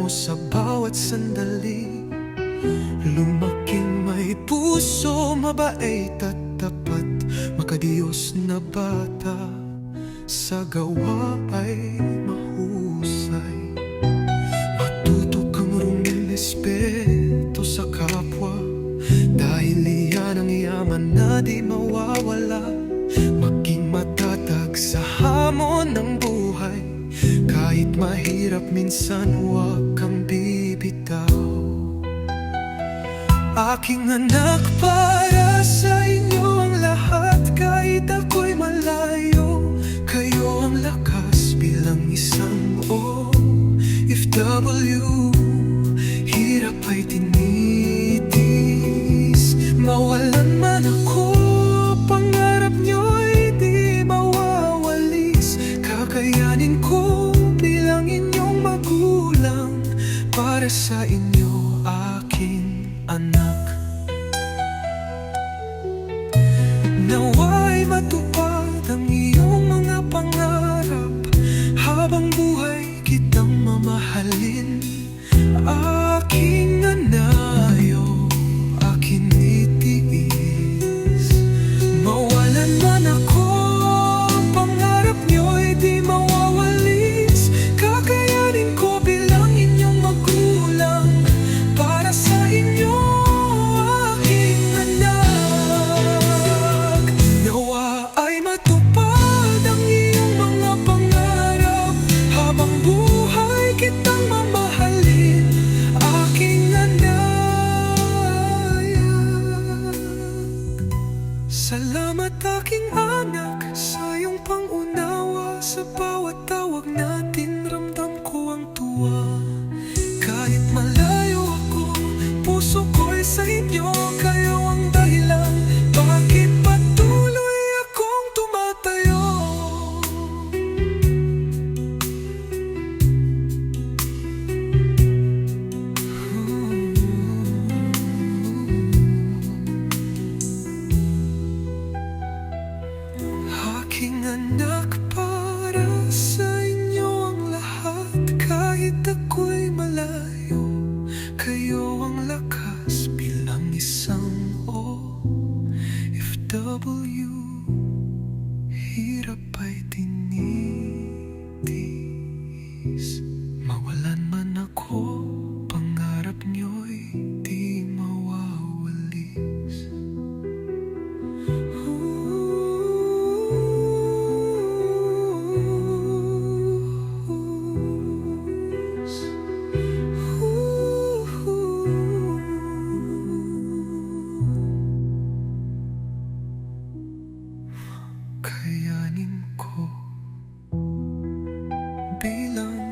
mo sa bawat sandali. Lumaking may puso, mabait at tapat, makadiyos na bata, sa gawa ay mahusay. Matuto kang rumirespeto sa kapwa, dahil iyan ang yaman na di mawawala. Maging matatag sa hamon ng buhay, kahit mahirap minsan huwag kang bibitaw. Aking anak, para sa inyo ang lahat, kahit ako'y malayo. Kayo ang lakas bilang isang OFW. Hirap ay tinitis, mawalan man ako, pangarap nyo'y di mawawalis. Kakayanin ko bilang inyong magulang, para sa inyo aking anak. Nawa'y matupad ang iyong mga pangarap, habang buhay kitang mamahalin. Aking anayo, aking itiis, mawalan man ako, pangarap nyo'y di mawawalis. Kakayanin ko bilang inyong magulang, para sa inyo aking anak. Nawa ay matupad ang iyong mga pangarap, habang buhay kitang mamahalin. Aking anak, salamat aking anak sa iyong pangunawa. Sa bawat tawag natin ramdam ko ang tuwa. Kahit malayo ako, puso ko'y sa inyo. Kayo ang dahilan bakit patuloy akong tumatayo. Aking anak, para sa inyo ang lahat, kahit ako'y malayo. Kayo ang lakas bilang isang OFW. Hirap ay tinitis, mawalan man ako, pangarap nyo'y di mawawalis. Kayanin ko bilang